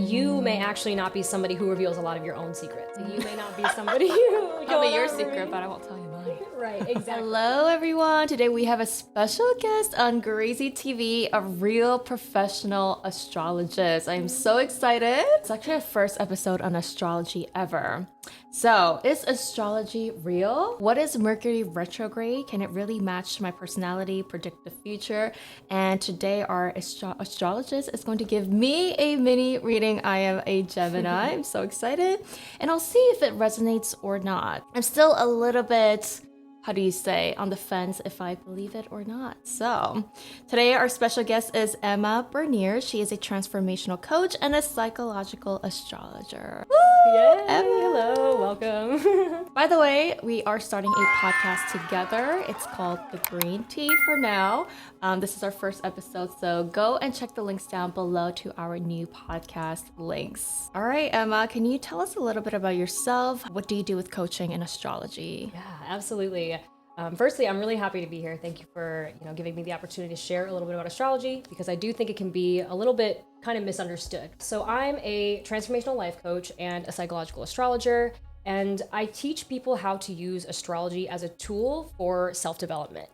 you may actually not be somebody who reveals a lot of your own secrets. You may not be somebody who... I'll be your secret, but I won't tell you mine. Right, exactly. Hello, everyone. Today we have a special guest on GRAZY TV, a real professional astrologist. I am so excited. It's actually our first episode on astrology ever. So, is astrology real? What is Mercury retrograde? Can it really match my personality, predict the future? And today our astrologist is going to give me a mini reading. I am a Gemini. I'm so excited. And I'll see if it resonates or not. I'm still a little bit, how do you say, on the fence if I believe it or not. So today our special guest is Emma Bernier. She is a transformational coach and a psychological astrologer. Yeah, hello, welcome. By the way, we are starting a podcast together. It's called The Green Tea for now. This is our first episode, so go and check the links down below to our new podcast links. All right, Emma, can you tell us a little bit about yourself? What do you do with coaching and astrology? Yeah, absolutely. Firstly, I'm really happy to be here. Thank you for giving me the opportunity to share a little bit about astrology, because I do think it can be a little bit kind of misunderstood. So I'm a transformational life coach and a psychological astrologer, and I teach people how to use astrology as a tool for self-development.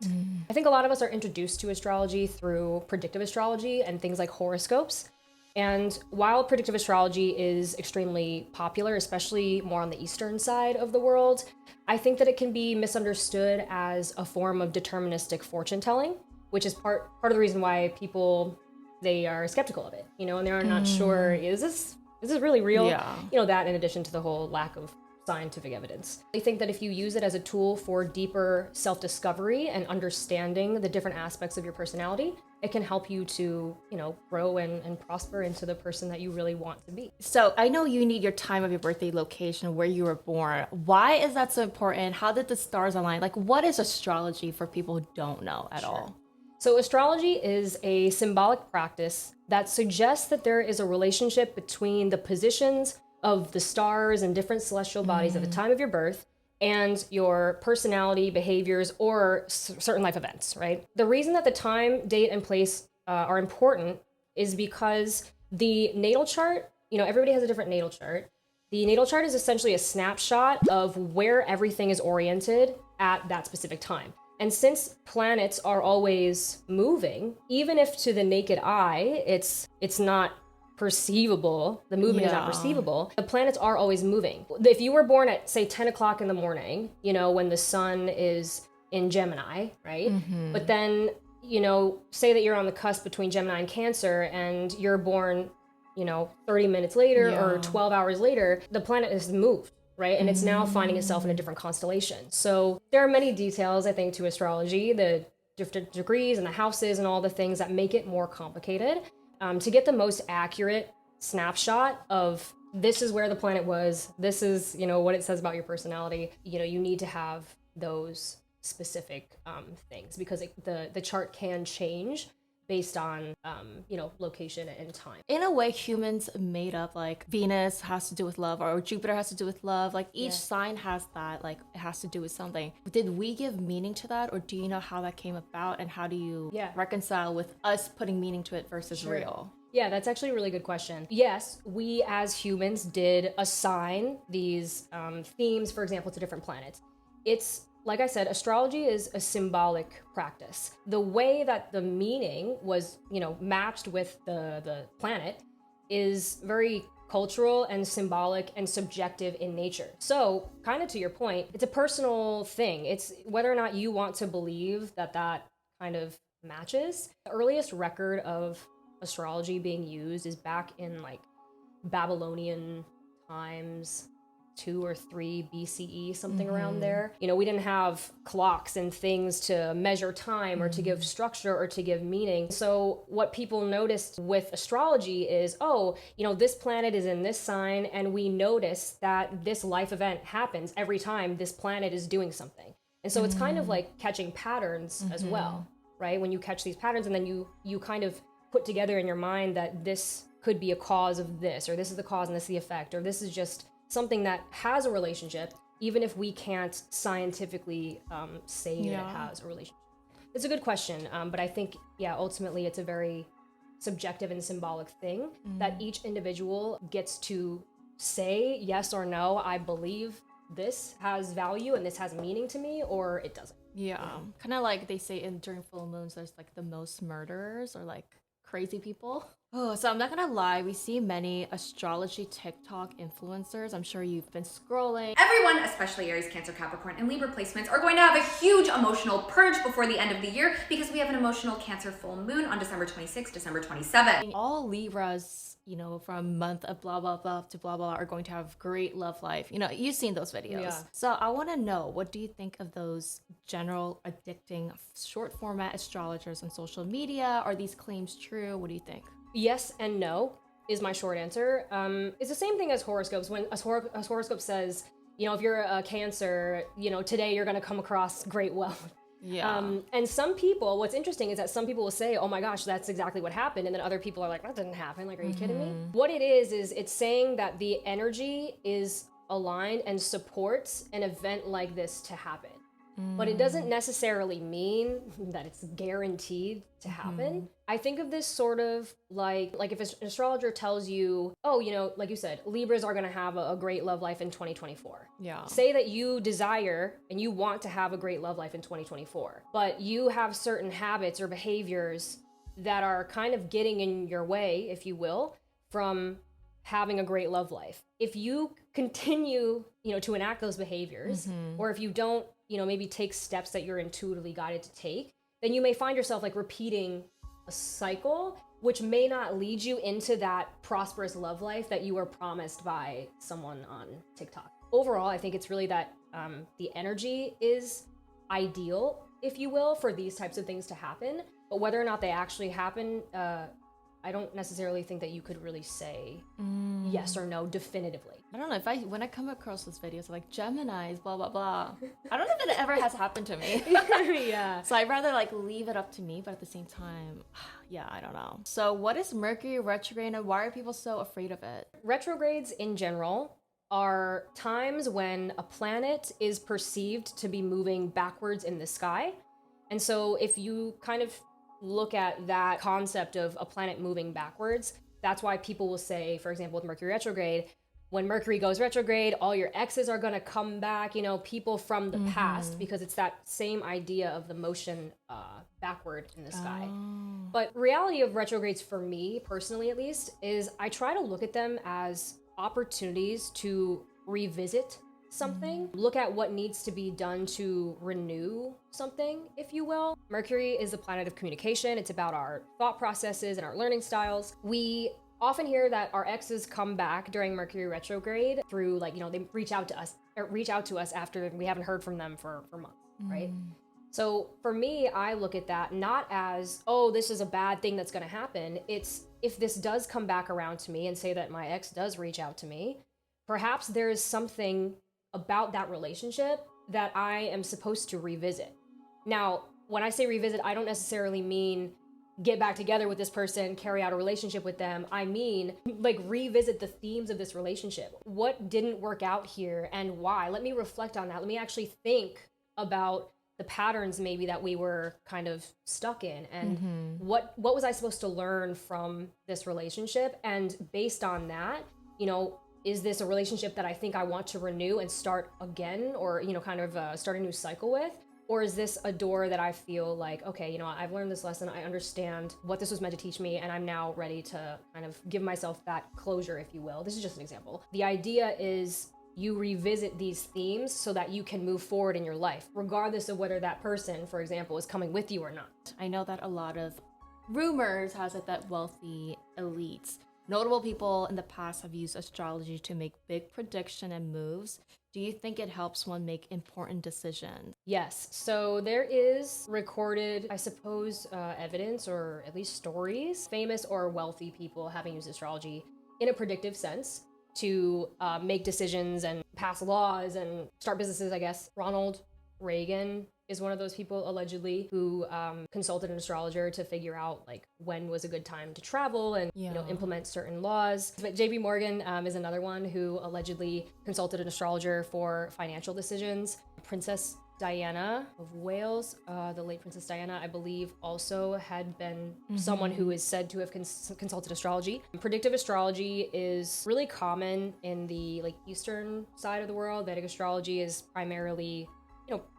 I think a lot of us are introduced to astrology through predictive astrology and things like horoscopes. And while predictive astrology is extremely popular, especially more on the Eastern side of the world, I think that it can be misunderstood as a form of deterministic fortune telling, which is part of the reason why people, they are skeptical of it, and they're not sure, is this really real? Yeah. That in addition to the whole lack of scientific evidence. I think that if you use it as a tool for deeper self-discovery and understanding the different aspects of your personality, it can help you to, grow and prosper into the person that you really want to be. So I know you need your time of your birthday, location, where you were born. Why is that so important? How did the stars align? Like, what is astrology for people who don't know at all? So astrology is a symbolic practice that suggests that there is a relationship between the positions of the stars and different celestial bodies at the time of your birth and your personality, behaviors, or certain life events, right? The reason that the time, date, and place are important is because the natal chart, everybody has a different natal chart. The natal chart is essentially a snapshot of where everything is oriented at that specific time. And since planets are always moving, even if to the naked eye, it's not perceivable, the movement is not perceivable, the planets are always moving. If you were born at, say, 10 o'clock in the morning, when the sun is in Gemini, right? But then, say that you're on the cusp between Gemini and Cancer and you're born, 30 minutes later or 12 hours later, the planet has moved, right? And it's now finding itself in a different constellation. So there are many details, I think, to astrology, the different degrees and the houses and all the things that make it more complicated. To get the most accurate snapshot of this is where the planet was, this is, what it says about your personality, you need to have those specific things, because the chart can change based on, location and time. In a way, humans made up, like Venus has to do with love, or Jupiter has to do with love. Like each sign has that, like it has to do with something. Did we give meaning to that, or do you know how that came about, and how do you reconcile with us putting meaning to it versus real? Yeah, that's actually a really good question. Yes, we as humans did assign these themes, for example, to different planets. It's, like I said, astrology is a symbolic practice. The way that the meaning was, matched with the planet is very cultural and symbolic and subjective in nature. So, kind of to your point, it's a personal thing. It's whether or not you want to believe that kind of matches. The earliest record of astrology being used is back in like Babylonian times, 2 or 3 BCE, something around there. We didn't have clocks and things to measure time or to give structure or to give meaning. So what people noticed with astrology is, this planet is in this sign, and we notice that this life event happens every time this planet is doing something. And so it's kind of like catching patterns as well, right? When you catch these patterns and then you kind of put together in your mind that this could be a cause of this, or this is the cause and this is the effect, or this is just something that has a relationship, even if we can't scientifically say that it has a relationship. It's a good question, but I think, ultimately it's a very subjective and symbolic thing that each individual gets to say yes or no, I believe this has value and this has meaning to me, or it doesn't. Yeah. Kind of like they say during full moons, there's like the most murderers or like crazy people. Oh, so I'm not gonna lie, we see many astrology TikTok influencers. I'm sure you've been scrolling. Everyone, especially Aries, Cancer, Capricorn, and Libra placements, are going to have a huge emotional purge before the end of the year because we have an emotional Cancer full moon on December 26th, December 27th. All Libras, you know, from month of blah, blah, blah to blah, blah, are going to have great love life. You know, you've seen those videos. Yeah. So I want to know, what do you think of those general addicting short format astrologers on social media? Are these claims true? What do you think? Yes and no is my short answer. It's the same thing as horoscopes. When a horoscope says, you know, if you're a Cancer, you know, today you're going to come across great wealth. Yeah. And some people, what's interesting is that some people will say, oh my gosh, that's exactly what happened. And then other people are like, that didn't happen. Like, are you kidding me? What it is it's saying that the energy is aligned and supports an event like this to happen. But it doesn't necessarily mean that it's guaranteed to happen. I think of this sort of like if an astrologer tells you, oh, you know, like you said, Libras are going to have a great love life in 2024. Yeah. Say that you desire and you want to have a great love life in 2024, but you have certain habits or behaviors that are kind of getting in your way, if you will, from having a great love life. If you continue, you know, to enact those behaviors, or if you don't, you know, maybe take steps that you're intuitively guided to take, then you may find yourself like repeating a cycle, which may not lead you into that prosperous love life that you were promised by someone on TikTok. Overall, I think it's really that the energy is ideal, if you will, for these types of things to happen. But whether or not they actually happen, I don't necessarily think that you could really say yes or no definitively. I don't know, when I come across those videos like Geminis, blah, blah, blah, I don't know if it ever has happened to me. Yeah. So I'd rather like leave it up to me, but at the same time, yeah, I don't know. So what is Mercury retrograde and why are people so afraid of it? Retrogrades in general are times when a planet is perceived to be moving backwards in the sky. And so if you kind of look at that concept of a planet moving backwards, that's why people will say, for example, with Mercury retrograde, when Mercury goes retrograde, all your exes are going to come back, you know, people from the past, because it's that same idea of the motion backward in the sky. But reality of retrogrades, for me personally at least, is I try to look at them as opportunities to revisit something, look at what needs to be done to renew something, if you will. Mercury is the planet of communication. It's about our thought processes and our learning styles. We often hear that our exes come back during Mercury retrograde through, like, you know, they reach out to us after we haven't heard from them for months, right? So for me, I look at that not as, oh, this is a bad thing that's going to happen. It's, if this does come back around to me and say that my ex does reach out to me, perhaps there is something about that relationship that I am supposed to revisit. Now, when I say revisit, I don't necessarily mean get back together with this person, carry out a relationship with them. I mean, like, revisit the themes of this relationship. What didn't work out here and why? Let me reflect on that. Let me actually think about the patterns maybe that we were kind of stuck in, and what was I supposed to learn from this relationship? And based on that, you know, is this a relationship that I think I want to renew and start again, or, you know, kind of start a new cycle with? Or is this a door that I feel like, okay, you know, I've learned this lesson, I understand what this was meant to teach me, and I'm now ready to kind of give myself that closure, if you will. This is just an example. The idea is you revisit these themes so that you can move forward in your life, regardless of whether that person, for example, is coming with you or not. I know that a lot of rumors has it that wealthy elites, notable people in the past, have used astrology to make big prediction and moves. Do you think it helps one make important decisions? Yes. So there is recorded, I suppose, evidence, or at least stories, famous or wealthy people having used astrology in a predictive sense to make decisions and pass laws and start businesses, I guess. Ronald Reagan is one of those people, allegedly, who consulted an astrologer to figure out, like, when was a good time to travel and, you know, implement certain laws. But JP Morgan is another one who allegedly consulted an astrologer for financial decisions. Princess Diana of Wales, the late Princess Diana, I believe, also had been someone who is said to have consulted astrology. Predictive astrology is really common in the like Eastern side of the world. Vedic astrology is primarily,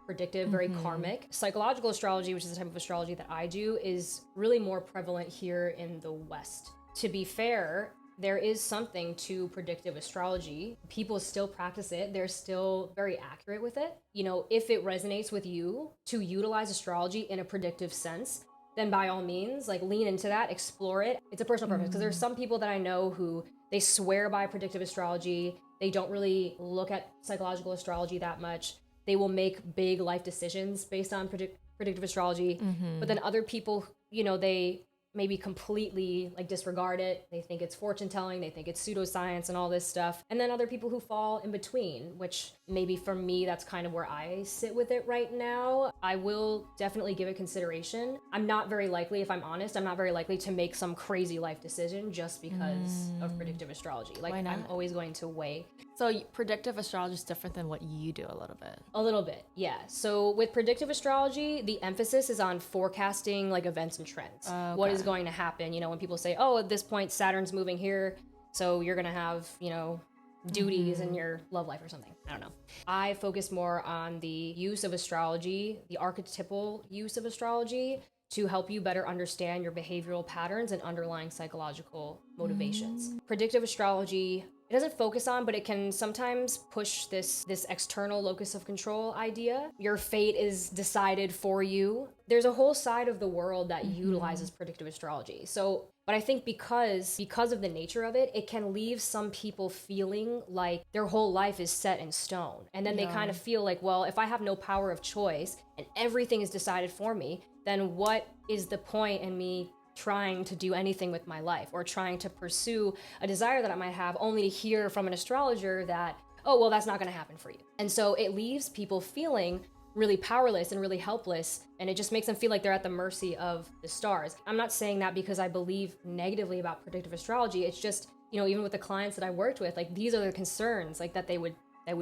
predictive, very karmic. Psychological astrology, which is the type of astrology that I do, is really more prevalent here in the West. To be fair, there is something to predictive astrology. People still practice it. They're still very accurate with it. If it resonates with you to utilize astrology in a predictive sense, then by all means, like lean into that, explore it. It's a personal preference because there's some people that I know who they swear by predictive astrology. They don't really look at psychological astrology that much. They will make big life decisions based on predictive astrology. But then other people, they maybe completely like disregard it. They think it's fortune telling, they think it's pseudoscience and all this stuff. And then other people who fall in between, which maybe for me, that's kind of where I sit with it right now. I will definitely give it consideration. I'm not very likely, if I'm honest, I'm not very likely to make some crazy life decision just because of predictive astrology. Like I'm always going to weigh. So predictive astrology is different than what you do a little bit. A little bit, yeah. So with predictive astrology, the emphasis is on forecasting like events and trends. Okay. What is going to happen? When people say, oh, at this point, Saturn's moving here, so you're going to have, duties in your love life or something. I don't know. I focus more on the use of astrology, the archetypal use of astrology to help you better understand your behavioral patterns and underlying psychological motivations. Predictive astrology, it doesn't focus on, but it can sometimes push this external locus of control idea. Your fate is decided for you. There's a whole side of the world that utilizes predictive astrology. But I think because of the nature of it, it can leave some people feeling like their whole life is set in stone. And then they kind of feel like, well, if I have no power of choice and everything is decided for me, then what is the point in me trying to do anything with my life or trying to pursue a desire that I might have only to hear from an astrologer that, oh, well, that's not going to happen for you. And so it leaves people feeling really powerless and really helpless, and it just makes them feel like they're at the mercy of the stars. I'm not saying that because I believe negatively about predictive astrology. It's just, even with the clients that I worked with, like these are the concerns like that they would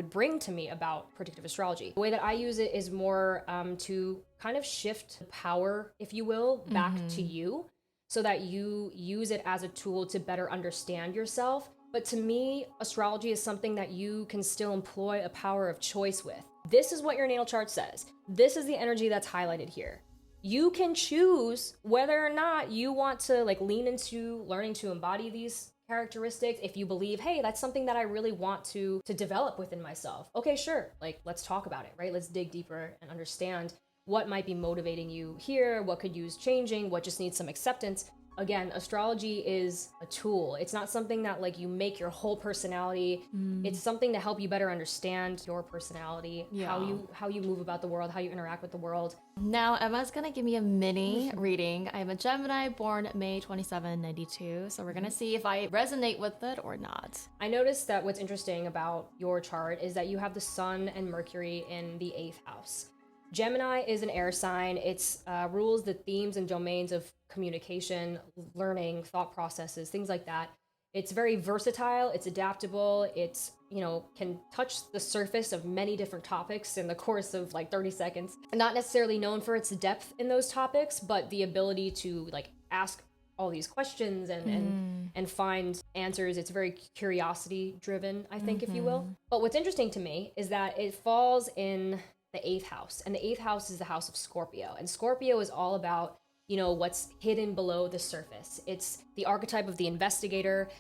bring to me about predictive astrology. The way that I use it is more to kind of shift the power, if you will, back to you, so that you use it as a tool to better understand yourself. But to me, astrology is something that you can still employ a power of choice with. This is what your natal chart says. This is the energy that's highlighted here. You can choose whether or not you want to like lean into learning to embody these characteristics. If you believe, hey, that's something that I really want to develop within myself. Okay, sure. Like, let's talk about it, right? Let's dig deeper and understand what might be motivating you here, what could use changing, what just needs some acceptance. Again, astrology is a tool. It's not something that like you make your whole personality. It's something to help you better understand your personality, how you move about the world, how you interact with the world. Now, Emma's gonna give me a mini reading. I'm a Gemini born May 27, 92. So we're gonna see if I resonate with it or not. I noticed that what's interesting about your chart is that you have the Sun and Mercury in the 8th house. Gemini is an air sign. It's rules the themes and domains of communication, learning, thought processes, things like that. It's very versatile. It's adaptable. It's, can touch the surface of many different topics in the course of like 30 seconds. Not necessarily known for its depth in those topics, but the ability to like ask all these questions and find answers. It's very curiosity driven, I think, if you will. But what's interesting to me is that it falls in the 8th house, and the 8th house is the house of Scorpio, and Scorpio is all about what's hidden below the surface. It's the archetype of the investigator.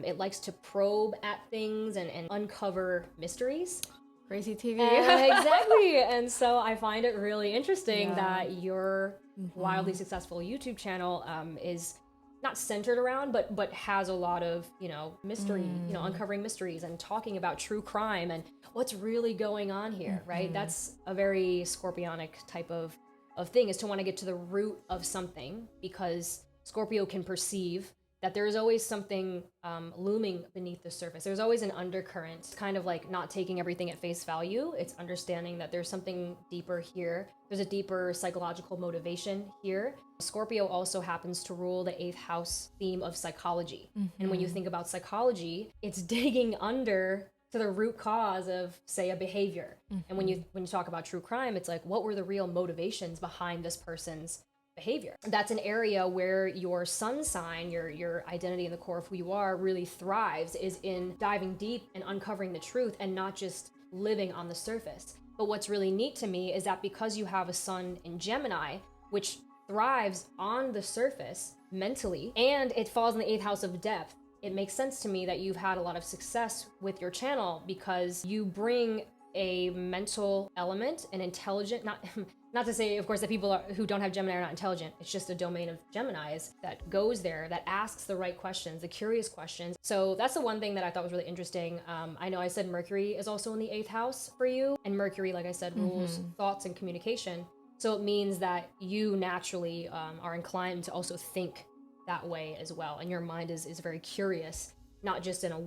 It likes to probe at things and uncover mysteries. GRAZY TV. Exactly. And so I find it really interesting that your wildly successful YouTube channel is not centered around, but has a lot of, mystery, uncovering mysteries and talking about true crime and what's really going on here, right? That's a very Scorpionic type of thing, is to want to get to the root of something, because Scorpio can perceive that there's always something looming beneath the surface. There's always an undercurrent, kind of like not taking everything at face value. It's understanding that there's something deeper here. There's a deeper psychological motivation here. Scorpio also happens to rule the 8th house theme of psychology. And when you think about psychology, it's digging under to the root cause of, say, a behavior. And when you talk about true crime, it's like, what were the real motivations behind this person's behavior? That's an area where your sun sign, your identity and the core of who you are, really thrives, is in diving deep and uncovering the truth and not just living on the surface. But what's really neat to me is that because you have a sun in Gemini, which thrives on the surface mentally, and it falls in the 8th house of depth, it makes sense to me that you've had a lot of success with your channel because you bring a mental element, an intelligent, not to say, of course, that people who don't have Gemini are not intelligent. It's just a domain of Geminis that goes there, that asks the right questions, the curious questions. So that's the one thing that I thought was really interesting. I know I said Mercury is also in the 8th house for you, and Mercury, like I said, rules thoughts and communication. So it means that you naturally are inclined to also think that way as well. And your mind is very curious, not just in a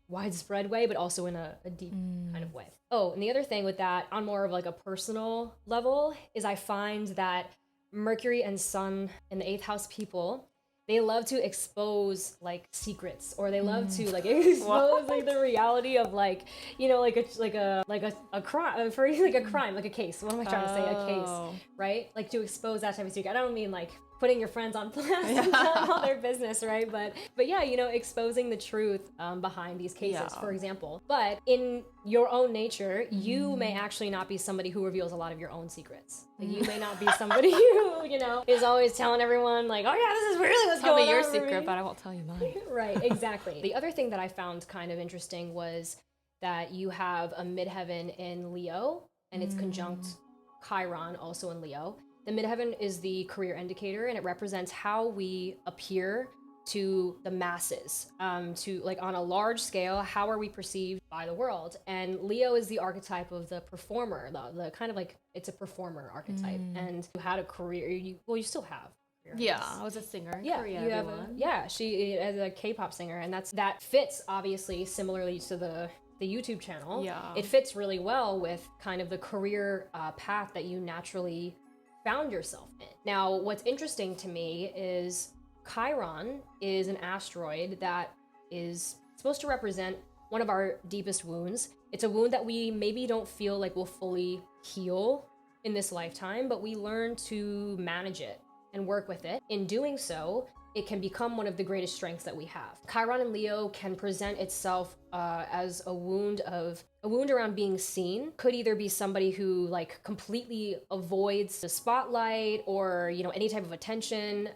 widespread way, but also in a deep kind of way. Oh, and the other thing with that, on more of like a personal level, is I find that Mercury and Sun in the 8th house people, they love to expose like secrets, or they love to like expose like the reality of like, you know, like a crime, for like a crime, like a case. What am I trying to say? A case, right? Like to expose that type of secret. I don't mean like putting your friends on blast and telling all their business, right? But yeah, you know, exposing the truth behind these cases, for example. But in your own nature, you may actually not be somebody who reveals a lot of your own secrets. Like you may not be somebody who, you know, is always telling everyone like, oh yeah, this is really what's going on. Tell me your secret, but I won't tell you mine. Right, exactly. The other thing that I found kind of interesting was that you have a midheaven in Leo, and it's conjunct Chiron, also in Leo. The midheaven is the career indicator, and it represents how we appear to the masses, to like on a large scale, how are we perceived by the world? And Leo is the archetype of the performer, the kind of like, it's a performer archetype. And you had a career, you still have. Yeah, I was a singer in Korea. She as a K-pop singer, and that fits obviously similarly to the YouTube channel. Yeah, it fits really well with kind of the career path that you naturally found yourself in. Now, what's interesting to me is Chiron is an asteroid that is supposed to represent one of our deepest wounds. It's a wound that we maybe don't feel like will fully heal in this lifetime, but we learn to manage it and work with it. In doing so, it can become one of the greatest strengths that we have. Chiron in Leo can present itself as a wound around being seen. Could either be somebody who like completely avoids the spotlight or, you know, any type of attention,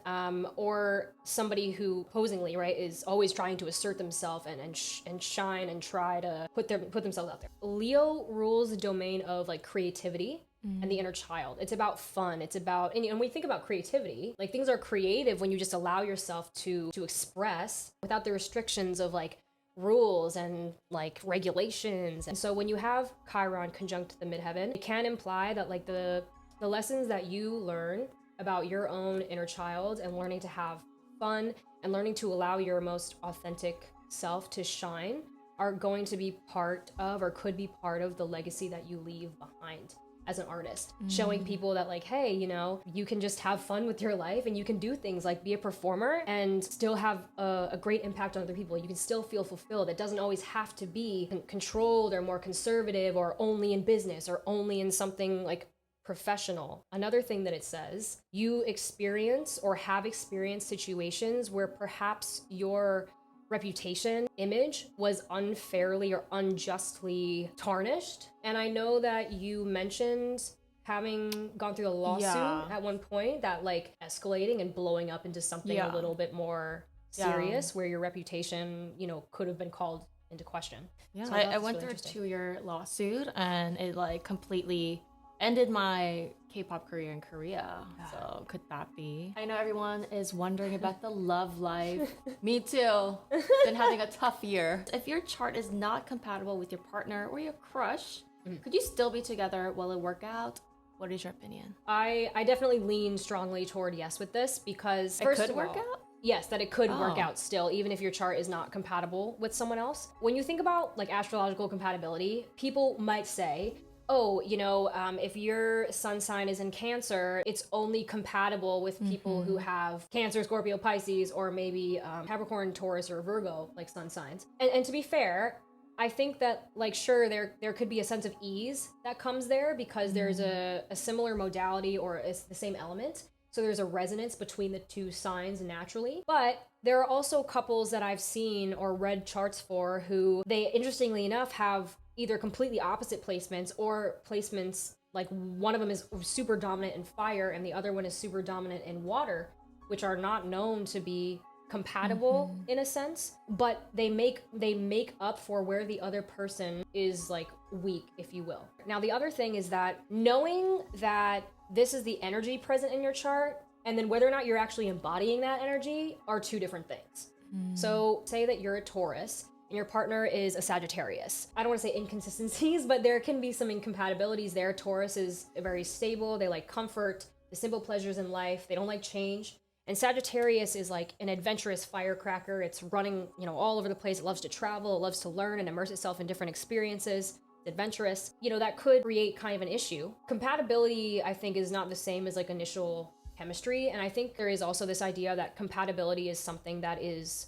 or somebody who posingly, right, is always trying to assert themselves and shine and try to put themselves out there. Leo rules the domain of like creativity and the inner child. It's about fun. It's about, and when we think about creativity, like things are creative when you just allow yourself to express without the restrictions of like rules and like regulations. And so when you have Chiron conjunct the midheaven, it can imply that like the lessons that you learn about your own inner child and learning to have fun and learning to allow your most authentic self to shine are going to be part of, or could be part of, the legacy that you leave behind as an artist, showing people that like, hey, you know, you can just have fun with your life and you can do things like be a performer and still have a great impact on other people. You can still feel fulfilled. It doesn't always have to be controlled or more conservative or only in business or only in something like professional. Another thing that it says, you experience or have experienced situations where perhaps your reputation, image was unfairly or unjustly tarnished. And I know that you mentioned having gone through a lawsuit at one point that like escalating and blowing up into something a little bit more serious where your reputation, you know, could have buld been called into question. Yeah, so I went through a 2-year lawsuit and it like completely ended my K-pop career in Korea. So could that be? I know everyone is wondering about the love life. Me too. Been having a tough year. If your chart is not compatible with your partner or your crush, could you still be together? Will it work out? What is your opinion? I definitely lean strongly toward yes with this because it could work out? Yes, that it could work out still, even if your chart is not compatible with someone else. When you think about like astrological compatibility, people might say, oh, you know, if your sun sign is in Cancer, it's only compatible with people who have Cancer, Scorpio, Pisces, or maybe Capricorn, Taurus, or Virgo, like sun signs. And to be fair, I think that, like, sure, there could be a sense of ease that comes there because there's a similar modality or it's the same element. So there's a resonance between the two signs naturally. But there are also couples that I've seen or read charts for who they, interestingly enough, have either completely opposite placements or placements like one of them is super dominant in fire and the other one is super dominant in water, which are not known to be compatible in a sense, but they make up for where the other person is like weak, if you will. Now the other thing is that knowing that this is the energy present in your chart and then whether or not you're actually embodying that energy are two different things. So say that you're a Taurus and your partner is a Sagittarius. I don't want to say inconsistencies, but there can be some incompatibilities there. Taurus is very stable, they like comfort, the simple pleasures in life, they don't like change. And Sagittarius is like an adventurous firecracker. It's running, all over the place. It loves to travel, it loves to learn and immerse itself in different experiences. It's adventurous. That could create kind of an issue. Compatibility, I think, is not the same as like initial chemistry. And I think there is also this idea that compatibility is something that is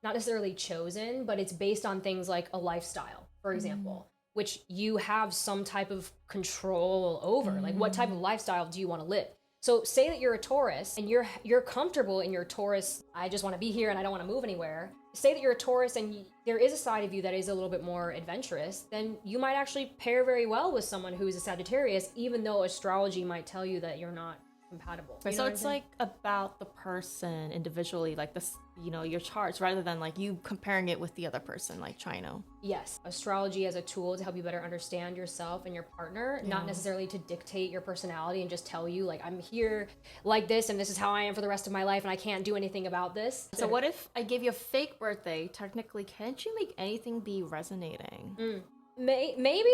not necessarily chosen, but it's based on things like a lifestyle, for example, which you have some type of control over. Like, what type of lifestyle do you want to live? So say that you're a Taurus and you're comfortable in your Taurus, I just want to be here and I don't want to move anywhere. Say that you're a Taurus and there is a side of you that is a little bit more adventurous, then you might actually pair very well with someone who is a Sagittarius, even though astrology might tell you that you're not compatible. So it's like about the person individually, like this, your charts, rather than like you comparing it with the other person, like trying to. Yes, astrology as a tool to help you better understand yourself and your partner, not necessarily to dictate your personality and just tell you like, I'm here like this and this is how I am for the rest of my life and I can't do anything about this. So what if I gave you a fake birthday? Technically, can't you make anything be resonating? Maybe,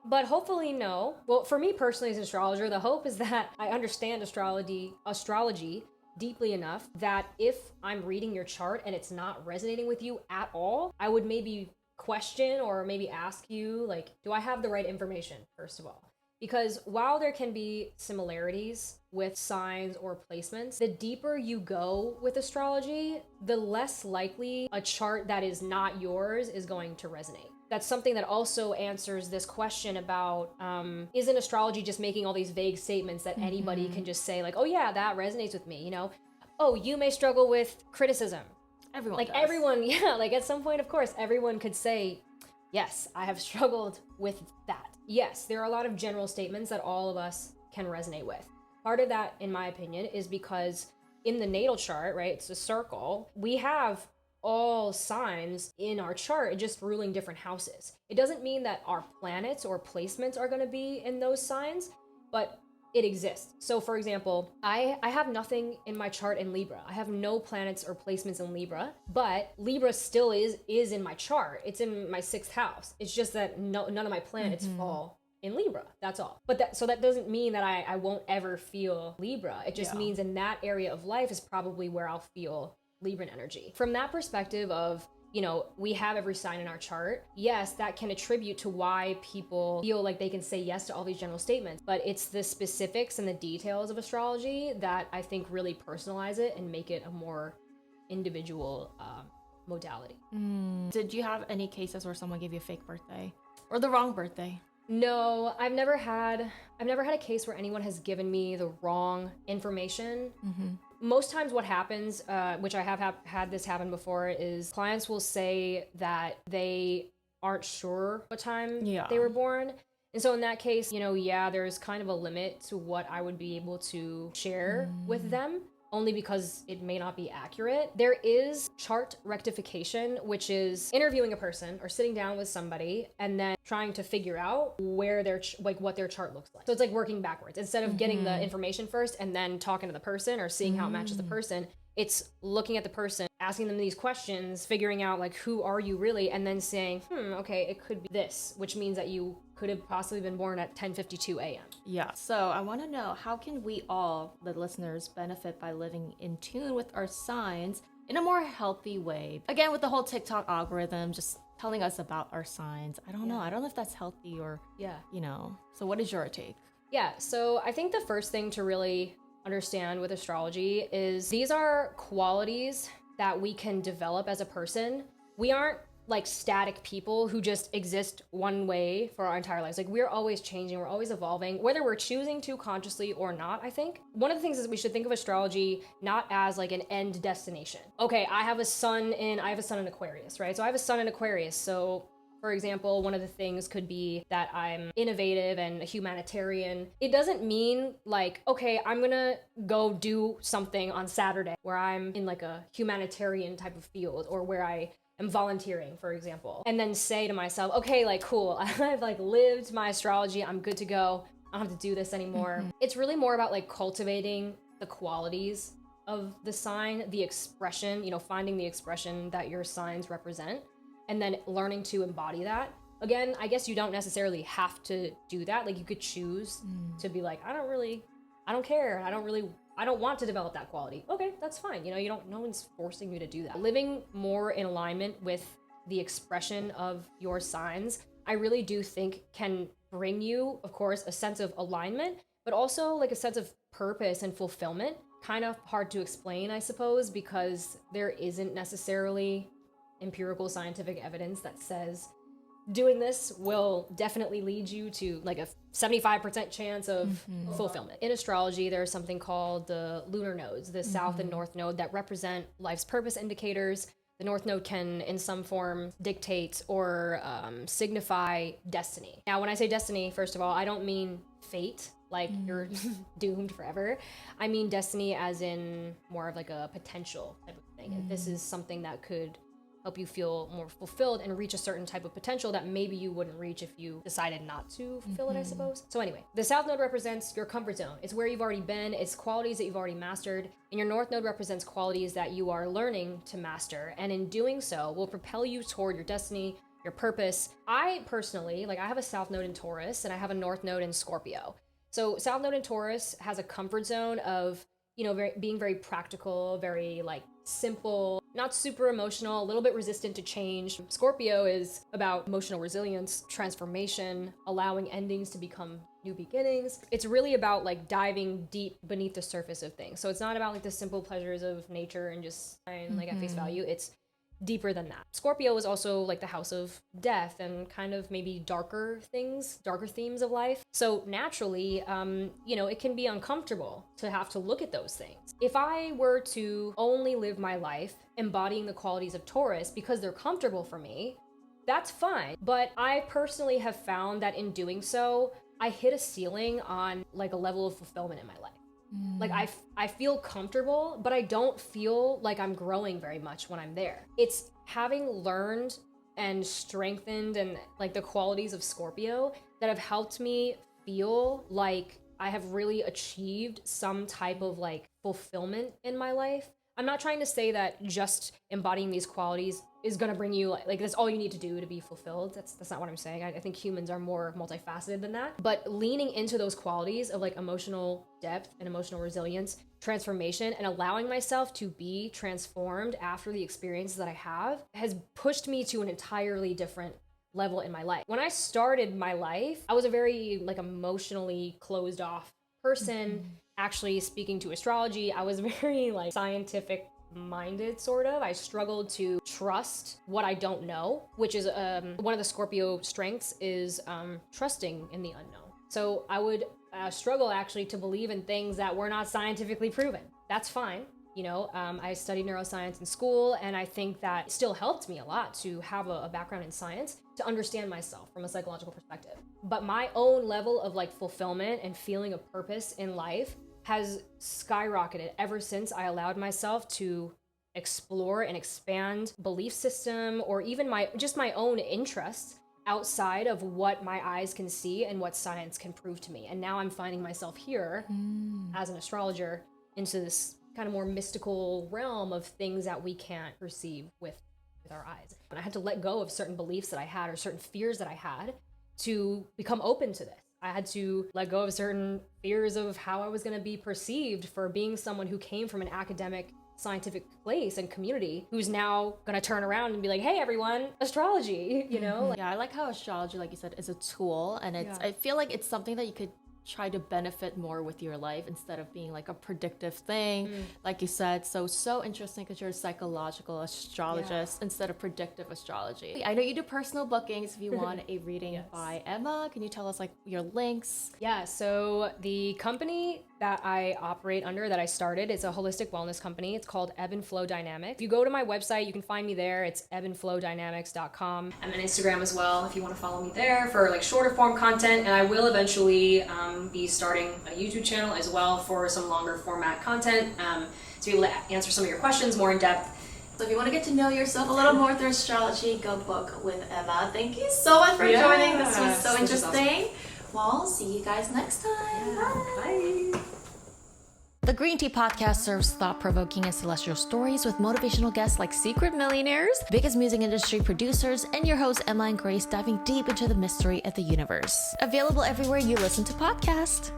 but hopefully no. Well, for me personally as an astrologer, the hope is that I understand astrology deeply enough that if I'm reading your chart and it's not resonating with you at all, I would maybe question or maybe ask you, like, do I have the right information, first of all? Because while there can be similarities with signs or placements, the deeper you go with astrology, the less likely a chart that is not yours is going to resonate. That's something that also answers this question about, isn't astrology just making all these vague statements that anybody can just say, like, oh yeah, that resonates with me, Oh, you may struggle with criticism. Everyone like does. Everyone, yeah, like at some point, of course, everyone could say, yes, I have struggled with that. Yes, there are a lot of general statements that all of us can resonate with. Part of that, in my opinion, is because in the natal chart, right, it's a circle, we have all signs in our chart just ruling different houses. It doesn't mean that our planets or placements are going to be in those signs, but it exists. So for example, I have nothing in my chart in Libra. I have no planets or placements in Libra, but Libra still is in my chart. It's in my 6th house. It's just that none of my planets fall in Libra. That's all. But that doesn't mean that I won't ever feel Libra. It just means in that area of life is probably where I'll feel Libran energy. From that perspective of, we have every sign in our chart. Yes, that can attribute to why people feel like they can say yes to all these general statements, but it's the specifics and the details of astrology that I think really personalize it and make it a more individual modality. Did you have any cases where someone gave you a fake birthday or the wrong birthday? No, I've never had a case where anyone has given me the wrong information. Most times what happens, which I have had this happen before, is clients will say that they aren't sure what time they were born. And so in that case, there's kind of a limit to what I would be able to share with them, only because it may not be accurate. There is chart rectification, which is interviewing a person or sitting down with somebody and then trying to figure out where what their chart looks like. So it's like working backwards. Instead of getting the information first and then talking to the person or seeing how it matches the person, it's looking at the person, asking them these questions, figuring out like, who are you really? And then saying, okay, it could be this, which means that you could have possibly been born at 10:52 a.m. Yeah. So I want to know, how can we all, the listeners, benefit by living in tune with our signs in a more healthy way? Again, with the whole TikTok algorithm, just telling us about our signs. I don't know. I don't know if that's healthy or, So what is your take? Yeah. So I think the first thing to really understand with astrology is these are qualities that we can develop as a person. We aren't like static people who just exist one way for our entire lives. Like we're always changing, we're always evolving, whether we're choosing to consciously or not, I think. One of the things is we should think of astrology not as like an end destination. Okay, I have a sun in Aquarius, right? So I have a sun in Aquarius. So for example, one of the things could be that I'm innovative and a humanitarian. It doesn't mean like, okay, I'm gonna go do something on Saturday where I'm in like a humanitarian type of field, or where I am volunteering, for example, and then say to myself, okay, like cool, I've like lived my astrology, I'm good to go, I don't have to do this anymore. It's really more about like cultivating the qualities of the sign, the expression, you know, finding the expression that your signs represent, and then learning to embody that. Again, I guess you don't necessarily have to do that. Like you could choose to be like, I don't care. I don't want to develop that quality. Okay, that's fine. You know, no one's forcing you to do that. Living more in alignment with the expression of your signs, I really do think can bring you, of course, a sense of alignment, but also like a sense of purpose and fulfillment. Kind of hard to explain, I suppose, because there isn't necessarily empirical scientific evidence that says doing this will definitely lead you to like a 75% chance of fulfillment. In astrology, there's something called the lunar nodes, the south and north node, that represent life's purpose indicators. The north node can, in some form, dictate or signify destiny. Now, when I say destiny, first of all, I don't mean fate, like you're doomed forever. I mean destiny as in more of like a potential type of thing. And this is something that could help you feel more fulfilled and reach a certain type of potential that maybe you wouldn't reach if you decided not to fulfill it, I suppose. So anyway, the south node represents your comfort zone. It's where you've already been, it's qualities that you've already mastered, and your north node represents qualities that you are learning to master, and in doing so will propel you toward your destiny, your purpose. I personally, like I have a south node in Taurus and I have a north node in Scorpio. So south node in Taurus has a comfort zone of, you know, being very practical, very like simple, not super emotional, a little bit resistant to change. Scorpio is about emotional resilience, transformation, allowing endings to become new beginnings. It's really about like diving deep beneath the surface of things. So it's not about like the simple pleasures of nature and just like at face value. It's deeper than that. Scorpio is also like the house of death and kind of maybe darker things, darker themes of life. So naturally, you know, it can be uncomfortable to have to look at those things. If I were to only live my life embodying the qualities of Taurus because they're comfortable for me, that's fine. But I personally have found that in doing so, I hit a ceiling on like a level of fulfillment in my life. Like I feel comfortable, but I don't feel like I'm growing very much when I'm there. It's having learned and strengthened and like the qualities of Scorpio that have helped me feel like I have really achieved some type of like fulfillment in my life. I'm not trying to say that just embodying these qualities is gonna bring you like that's all you need to do to be fulfilled. That's not what I'm saying. I think humans are more multifaceted than that. But leaning into those qualities of like emotional depth and emotional resilience, transformation, and allowing myself to be transformed after the experiences that I have has pushed me to an entirely different level in my life. When I started my life, I was a very like emotionally closed off person. Actually, speaking to astrology, I was very like scientific minded, sort of. I struggled to trust what I don't know, which is one of the Scorpio strengths is trusting in the unknown. So I would struggle actually to believe in things that were not scientifically proven. That's fine. You know, I studied neuroscience in school, and I think that still helped me a lot to have a background in science to understand myself from a psychological perspective. But my own level of like fulfillment and feeling of purpose in life has skyrocketed ever since I allowed myself to explore and expand belief system or even my own interests outside of what my eyes can see and what science can prove to me. And now I'm finding myself here as an astrologer into this kind of more mystical realm of things that we can't perceive with our eyes. And I had to let go of certain beliefs that I had or certain fears that I had to become open to this. I had to let go of certain fears of how I was going to be perceived for being someone who came from an academic, scientific place and community who's now going to turn around and be like, hey, everyone, astrology, you know? Yeah, I like how astrology, like you said, is a tool. And it's I feel like it's something that you could try to benefit more with your life instead of being like a predictive thing, like you said. So interesting because you're a psychological astrologist instead of predictive astrology. I know you do personal bookings if you want a reading by Emma. Can you tell us like your links? Yeah, so the company that I operate under, that I started, is a holistic wellness company. It's called Ebb and Flow Dynamics. If you go to my website, you can find me there. It's ebbandflowdynamics.com. I'm on Instagram as well if you want to follow me there for like shorter form content. And I will eventually be starting a YouTube channel as well for some longer format content to be able to answer some of your questions more in depth. So if you want to get to know yourself a little more through astrology, go book with Emma. Thank you so much for joining. This was so interesting. Well, see you guys next time. Bye. The Green Tea Podcast serves thought-provoking and celestial stories with motivational guests like secret millionaires, biggest music industry producers, and your hosts Emma and Grace diving deep into the mystery of the universe. Available everywhere you listen to podcasts.